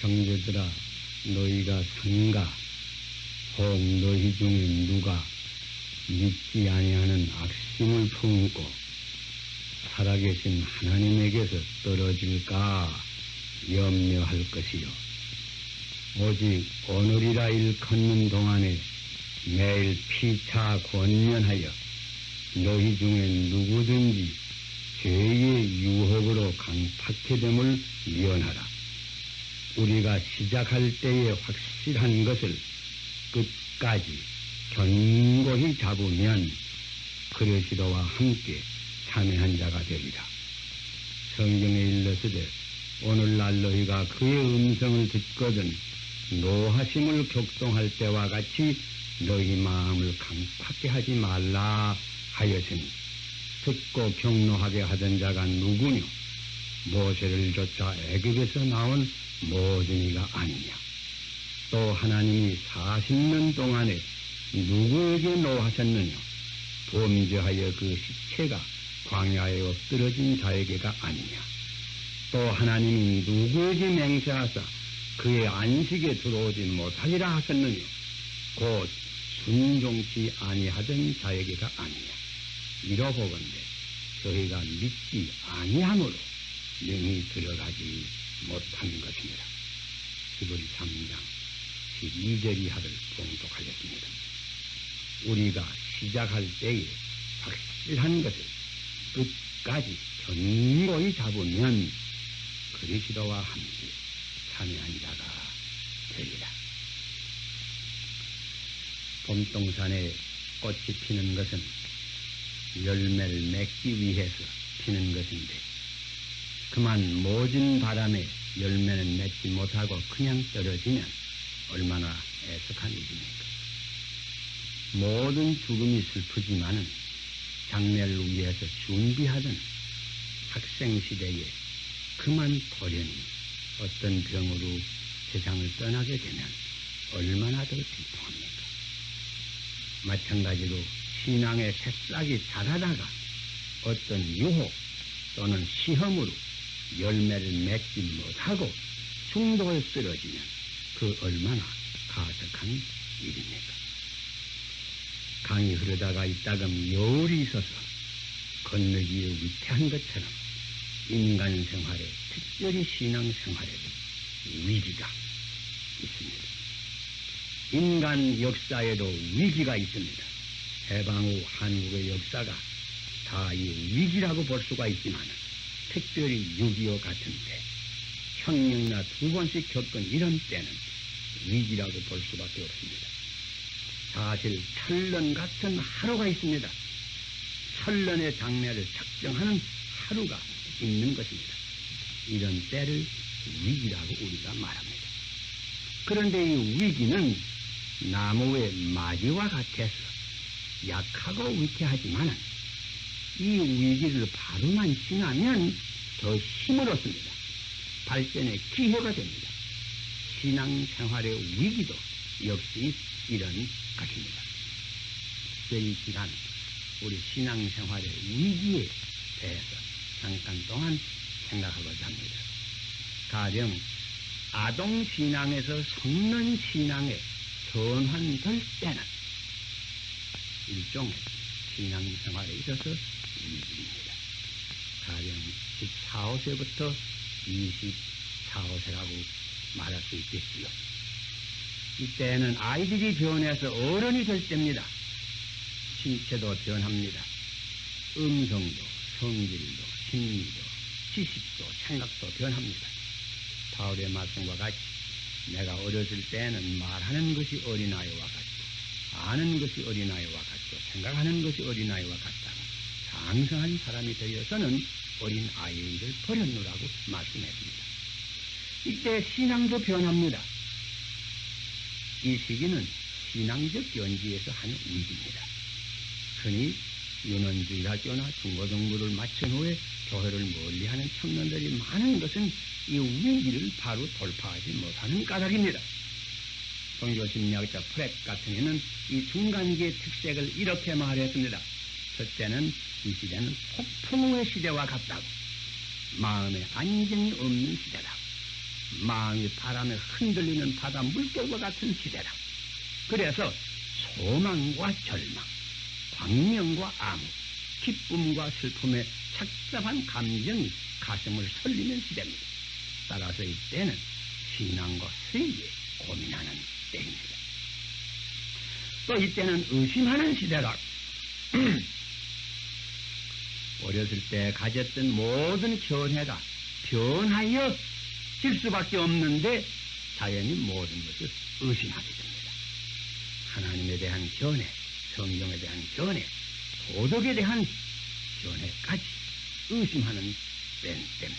형제들아, 너희가 상가, 혹 너희 중에 누가 믿지 아니하는 악심을 품고 살아계신 하나님에게서 떨어질까 염려할 것이요. 오직 오늘이라 일컫는 동안에 매일 피차 권면하여 너희 중에 누구든지 죄의 유혹으로 강팍해 됨을 미언하라. 우리가 시작할 때에 확실한 것을 끝까지 견고히 잡으면 그리스도와 함께 참여한 자가 되리라. 성경에 일렀으되 오늘날 너희가 그의 음성을 듣거든 노하심을 격동할 때와 같이 너희 마음을 강팍해 하지 말라 하였으니 듣고 경노하게 하던 자가 누구뇨? 모세를 쫓아 애굽에서 나온 모든 이가 아니냐? 또 하나님이 40년 동안에 누구에게 노하셨느냐? 범죄하여 그 시체가 광야에 엎드러진 자에게가 아니냐? 또 하나님이 누구에게 맹세하사 그의 안식에 들어오지 못하리라 하셨느냐? 곧 순종치 아니하던 자에게가 아니냐? 이러보건대 저희가 믿지 아니함으로 영이 들어가지 못하는 것입니다. 히브리 3장 12절 이하를 봉독하겠습니다. 우리가 시작할 때에 확실한 것을 끝까지 견고히 잡으면 그리스도와 함께 참여한 자가 되리라. 봄동산에 꽃이 피는 것은 열매를 맺기 위해서 피는 것인데 그만 모진 바람에 열매는 맺지 못하고 그냥 떨어지면 얼마나 애석한 일입니까? 모든 죽음이 슬프지만은 장례를 위해서 준비하던 학생 시대에 그만 돌연히 어떤 병으로 세상을 떠나게 되면 얼마나 더 비통합니까? 마찬가지로 신앙의 새싹이 자라다가 어떤 유혹 또는 시험으로 열매를 맺지 못하고 중독에 쓰러지면 그 얼마나 가석한 일입니까? 강이 흐르다가 있다금 여울이 있어서 건너기에 위태한 것처럼 인간 생활에, 특별히 신앙 생활에도 위기가 있습니다. 인간 역사에도 위기가 있습니다. 해방 후 한국의 역사가 다 이 위기라고 볼 수가 있지만 특별히 6.25 같은 때 혁명이나 2번씩 겪은 이런 때는 위기라고 볼 수밖에 없습니다. 사실 천년 같은 하루가 있습니다. 천년의 장래를 작정하는 하루가 있는 것입니다. 이런 때를 위기라고 우리가 말합니다. 그런데 이 위기는 나무의 마디와 같아서 약하고 위태하지만 이 위기를 바로만 지나면 더 힘을 얻습니다. 발전의 기회가 됩니다. 신앙생활의 위기도 역시 이런 것입니다. 이 시간 우리 신앙생활의 위기에 대해서 잠깐 동안 생각하고자 합니다. 가령 아동신앙에서 성년신앙에 전환될 때는 일종의 신앙생활에 있어서 위기입니다. 가령 14, 5세부터 24, 5세라고 말할 수 있겠지요. 이때는 아이들이 변해서 어른이 될 때입니다. 신체도 변합니다. 음성도, 성질도, 심리도, 지식도, 생각도 변합니다. 바울의 말씀과 같이 내가 어렸을 때는 말하는 것이 어린아이와 같고 아는 것이 어린아이와 같고 생각하는 것이 어린아이와 같다가 장성한 사람이 되어서는 어린아이를 버렸노라고 말씀했습니다. 이때 신앙도 변합니다. 이 시기는 신앙적 연지에서 하는 위기입니다. 흔히 유년주의학교나 중고등부를 마친 후에 교회를 멀리하는 청년들이 많은 것은 이 위기를 바로 돌파하지 못하는 까닭입니다. 종교심리학자 프렛 같은 이는 이 중간기의 특색을 이렇게 말했습니다. 첫째는 이 시대는 폭풍의 시대와 같다고, 마음에 안정이 없는 시대다. 마음이 바람에 흔들리는 바다 물결과 같은 시대다. 그래서 소망과 절망, 광명과 암흑, 기쁨과 슬픔의 착잡한 감정이 가슴을 설리는 시대입니다. 따라서 이때는 신앙과 수행에 고민하는 때입니다. 또 이때는 의심하는 시대라. 어렸을 때 가졌던 모든 견해가 변하여 질 수밖에 없는데 자연히 모든 것을 의심하게 됩니다. 하나님에 대한 견해, 성경에 대한 견해, 도덕에 대한 견해까지 의심하는 때입니다.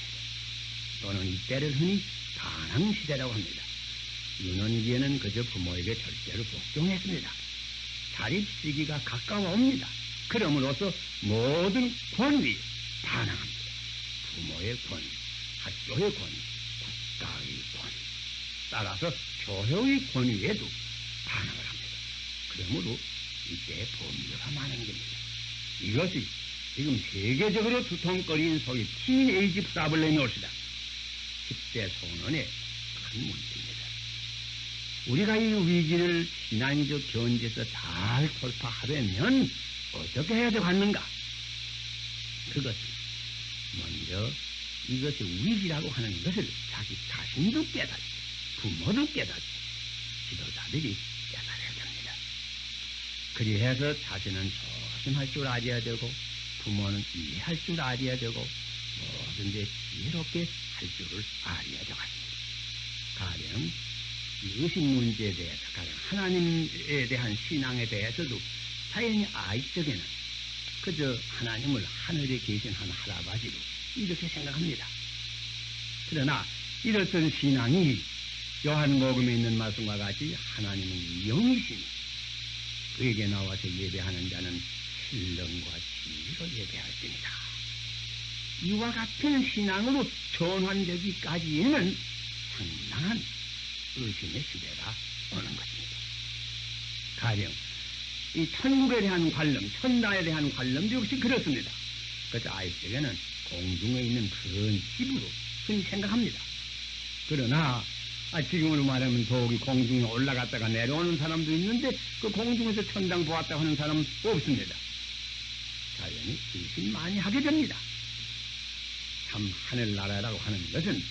또는 이때를 흔히 반항시대라고 합니다. 유년기에는 그저 부모에게 절대로 복종했습니다. 자립시기가 가까워옵니다. 그러므로서 모든 권위 반항합니다. 부모의 권위, 학교의 권위, 국가의 권위, 따라서 교회의 권위에도 반항을 합니다. 그러므로 이때 범죄가 많은 겁니다. 이것이 지금 세계적으로 두통거리는 소위 티네이지 프라블렘이 올시다. 10대 소년의 큰 문제입니다. 우리가 이 위기를 신앙적 견제에서 잘 돌파하려면 어떻게 해야 되겠는가? 그것은 먼저 이것이 위기라고 하는 것을 자기 자신도 깨닫고 부모도 깨닫고 지도자들이 깨달아야 됩니다. 그리해서 자신은 조심할 줄 알아야 되고 부모는 이해할 줄 알아야 되고 뭐든지 지혜롭게 할 줄을 알아야 되겠습니다. 가령 의식 문제에 대해서 가령 하나님에 대한 신앙에 대해서도 자연히 아이적에는 그저 하나님을 하늘에 계신 한 할아버지로 이렇게 생각합니다. 그러나 이렇던 신앙이 요한복음에 있는 말씀과 같이 하나님은 영이시니 그에게 나와서 예배하는 자는 신령과 진리로 예배할지니라. 이와 같은 신앙으로 전환되기까지에는 상당한 의심의 시대가 오는 것입니다. 가령 이 천국에 대한 관념, 천당에 대한 관념도 역시 그렇습니다. 그래서 아이들에게는 공중에 있는 큰 집으로 흔히 생각합니다. 그러나 지금으로 말하면 더욱이 공중에 올라갔다가 내려오는 사람도 있는데 그 공중에서 천당 보았다고 하는 사람은 없습니다. 자연히 의심 많이 하게 됩니다. 참 하늘나라라고 하는 것은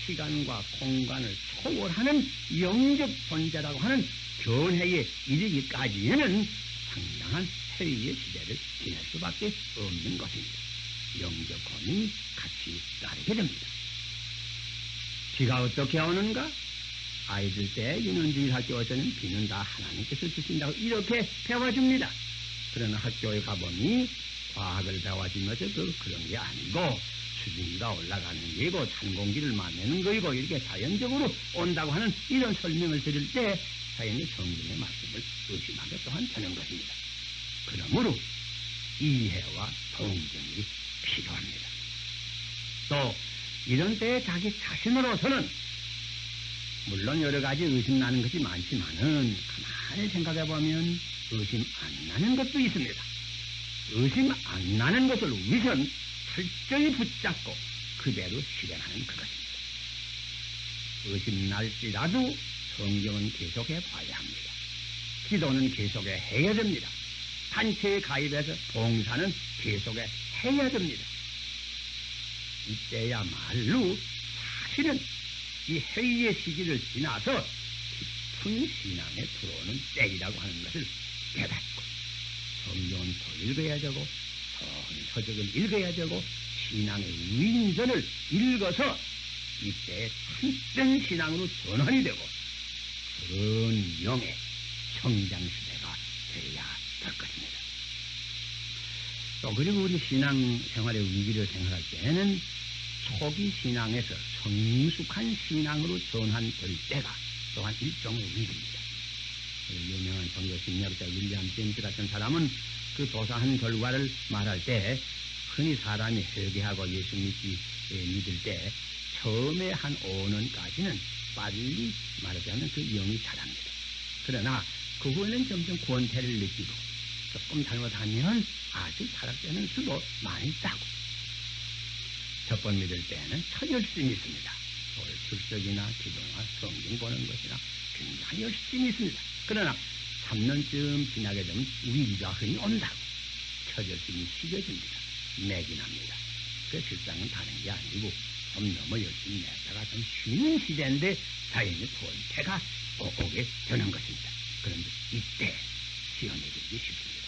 시간과 공간을 초월하는 영적 존재라고 하는 견해에 이르기까지에는 상당한 회의의 시대를 지낼 수밖에 없는 것입니다. 영적 권위 같이 따르게 됩니다. 비가 어떻게 오는가? 아이들 때 유년주일 학교에서는 비는 다 하나님께서 주신다고 이렇게 배워줍니다. 그러나 학교에 가보니 과학을 배워주면서 그런 게 아니고 수증기가 올라가는 게고 찬 공기를 만드는 거이고 이렇게 자연적으로 온다고 하는 이런 설명을 들을 때 자연히 성경의 말씀을 의심하게 또한 되는 것입니다. 그러므로 이해와 동정이 필요합니다. 또 이런 때에 자기 자신으로서는 물론 여러 가지 의심 나는 것이 많지만은 가만히 생각해 보면 의심 안 나는 것도 있습니다. 의심 안 나는 것을 우선 철저히 붙잡고 그대로 실행하는 그것입니다. 의심 날지라도 성경은 계속해 봐야 합니다. 기도는 계속해 해야 됩니다. 단체에 가입해서 봉사는 계속해 해야 됩니다. 이때야말로 사실은 이 회의의 시기를 지나서 깊은 신앙에 들어오는 때이라고 하는 것을 깨닫고 성경은 더 읽어야 되고 서적을 읽어야 되고 신앙의 위인전을 읽어서 이때의 참된 신앙으로 전환이 되고 그런 영의 성장시대가 되어야 될 것입니다. 또 그리고 우리 신앙생활의 위기를 생각할 때에는 초기 신앙에서 성숙한 신앙으로 전환될 때가 또한 일종의 위기입니다. 유명한 종교 심리학자 윌리엄 제임스 같은 사람은 그 조사한 결과를 말할 때 흔히 사람이 회개하고 예수 믿을 때 처음에 한 5년까지는 빨리 말하자면 그 영이 자랍니다. 그러나 그 후에는 점점 권태를 느끼고 조금 잘못하면 아주 타락되는 수도 많이 있다고. 첫 번 믿을 때는 처절심이 있습니다. 출석이나 기도나 성경 보는 것이나 굉장히 열심히 있습니다. 그러나 3년쯤 지나게 되면 위기가 흔히 온다고 처절심이 식어집니다. 매진합니다. 그 실상은 다른 게 아니고 좀 너무 열심히 냈다가 좀 쉬는 시대인데 자연히 본태가 오게 되는 것입니다. 그런데 이때 시험이 되기 쉽습니다.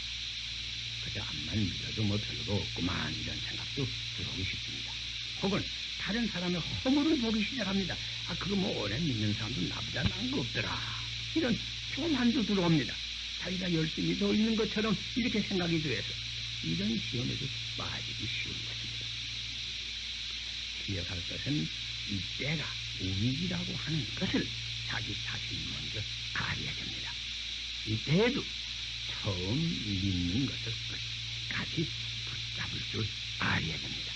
그저 앞만 믿어도 뭐 별거 없구만 이런 생각도 들어오기 쉽습니다. 혹은 다른 사람의 허물을 보기 시작합니다. 아 그거 뭐 오래 믿는 사람도 나보다 나은 거 없더라. 이런 교만도 들어옵니다. 자기가 열심히 더 있는 것처럼 이렇게 생각이 돼서 이런 시험에도 빠지기 쉬운 것입니다. 기억할 것은 이때가 위기라고 하는 것을 자기 자신이 먼저 알아야 됩니다. 이때에도 처음 믿는 것을 끝까지 붙잡을 줄 알아야 됩니다.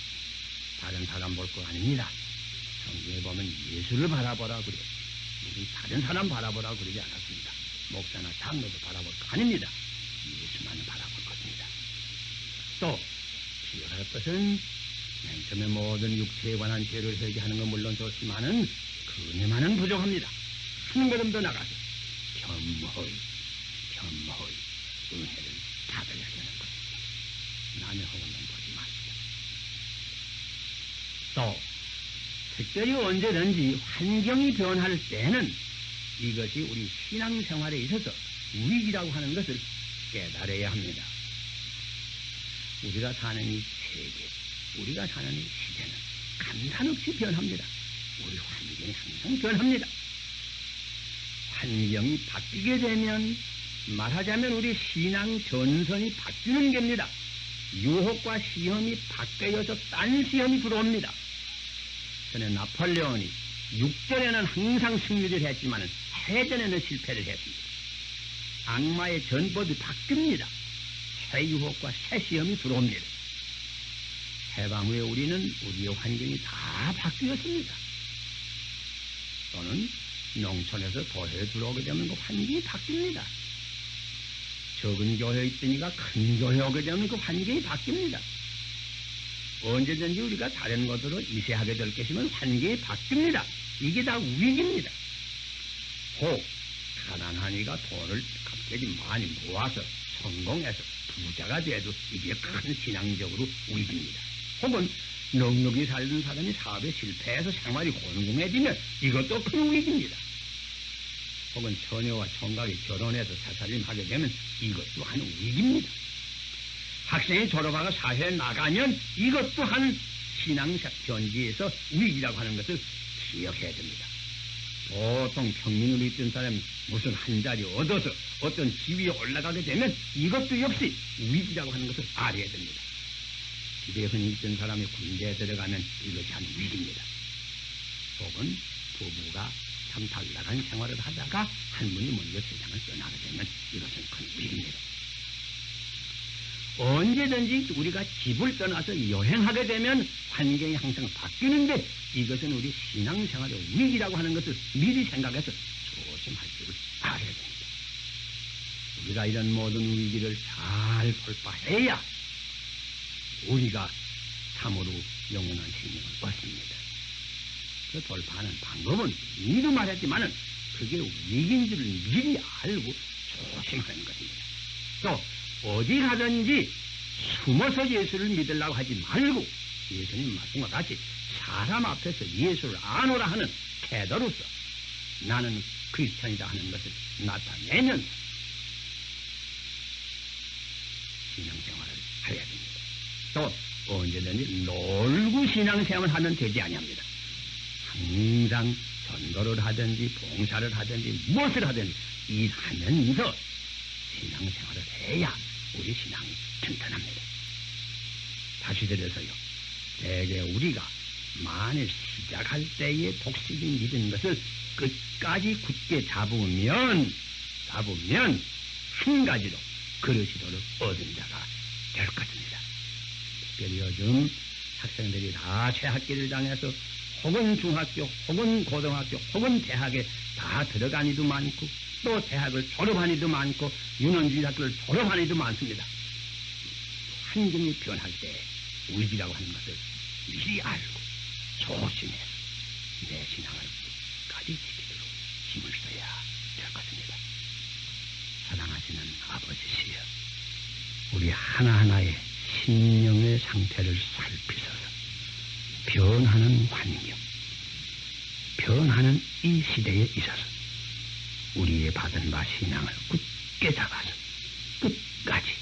다른 사람 볼 거 아닙니다. 성경에 보면 예수를 바라보라 그래. 무슨 다른 사람 바라보라 그러지 않았습니다. 목사나 장로도 바라볼 거 아닙니다. 예수만 바라볼 것입니다. 또 기억할 것은 맨 처음에 모든 육체에 관한 죄를 회개하는 건 물론 좋지만은 그 은혜만은 부족합니다. 한 걸음 더 나가서 겸허히 은혜를 받아야 되는 것입니다. 남의 허물만 보지 마시고. 또 특별히 언제든지 환경이 변할 때는 이것이 우리 신앙생활에 있어서 위기라고 하는 것을 깨달아야 합니다. 우리가 사는 이 세계, 우리가 사는 이 시대는 감탄없이 변합니다. 우리 환경이 항상 변합니다. 환경이 바뀌게 되면 말하자면 우리 신앙 전선이 바뀌는 겁니다. 유혹과 시험이 바뀌어서 딴 시험이 들어옵니다. 전에 나폴레온이 육전에는 항상 승리를 했지만 해전에는 실패를 했습니다. 악마의 전법이 바뀝니다. 새 유혹과 새 시험이 들어옵니다. 해방 후에 우리는 우리의 환경이 다 바뀌었습니다. 또는 농촌에서 도시에 들어오게 되면 그 환경이 바뀝니다. 적은 교회에 있으니까 큰 교회에 오게 되면 그 환경이 바뀝니다. 언제든지 우리가 다른 곳으로 이세하게 될 것이면 환경이 바뀝니다. 이게 다 위기입니다. 혹 가난하니까 돈을 갑자기 많이 모아서 성공해서 부자가 돼도 이게 큰 신앙적으로 위기입니다. 혹은 넉넉히 살던 사람이 사업에 실패해서 생활이 곤궁해지면 이것도 큰 위기입니다. 혹은 처녀와 총각이 결혼해서 새살림하게 되면 이것도 한 위기입니다. 학생이 졸업하고 사회에 나가면 이것도 한 신앙 현지에서 위기라고 하는 것을 기억해야 됩니다. 보통 평민으로 있던 사람이 무슨 한 자리 얻어서 어떤 지위에 올라가게 되면 이것도 역시 위기라고 하는 것을 알아야 됩니다. 집에 흔히 있던 사람이 군대에 들어가면 이것이 한 위기입니다. 혹은 부부가 참 단란한 생활을 하다가 한 분이 먼저 세상을 떠나게 되면 이것은 큰 위기입니다. 언제든지 우리가 집을 떠나서 여행하게 되면 환경이 항상 바뀌는데 이것은 우리 신앙생활의 위기라고 하는 것을 미리 생각해서 조심할 줄을 알아야 됩니다. 우리가 이런 모든 위기를 잘 돌파해야 우리가 참으로 영원한 생명을 얻습니다. 그 돌파하는 방법은 미리 말했지만은 그게 위기인 줄을 미리 알고 조심하는 것입니다. 또 어디 가든지 숨어서 예수를 믿으려고 하지 말고 예수님 말씀과 같이 사람 앞에서 예수를 아노라 하는 태도로서 나는 크리스찬이다 하는 것을 나타내면서 신앙생활을 해야 됩니다. 또 언제든지 놀고 신앙생활을 하면 되지 아니합니다. 항상 전도를 하든지 봉사를 하든지 무엇을 하든지 일하면서 신앙생활을 해야 우리 신앙이 튼튼합니다. 다시 들어서요. 대개 우리가 만일 시작할 때에 독실히 믿은 것을 끝까지 굳게 잡으면 한 가지로 그릇이도록 얻은 자가 될 것입니다. 특별히 요즘 학생들이 다 최학기를 당해서 혹은 중학교, 혹은 고등학교, 혹은 대학에 다 들어간 이도 많고 또 대학을 졸업한 이도 많고 유년주의 학교를 졸업한 이도 많습니다. 환경이 변할 때 위기라고 하는 것을 미리 알고 조심해서 내 신앙을 끝까지 지키도록 힘을 써야 될 것입니다. 사랑하시는 아버지시여, 우리 하나하나의 심령의 상태를 살피셔서 변하는 환경, 변하는 이 시대에 있어서 우리의 받은 바 신앙을 굳게 잡아서 끝까지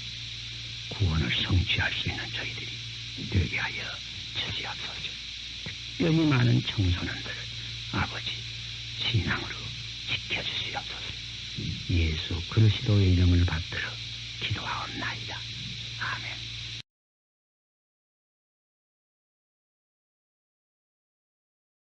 구원을 성취할 수 있는 저희들이 되게 하여 주시옵소서. 특별히 많은 청소년들을 아버지 신앙으로 지켜주시옵소서. 예수 그리스도의 이름을 받들어 기도하옵나이다. 아멘.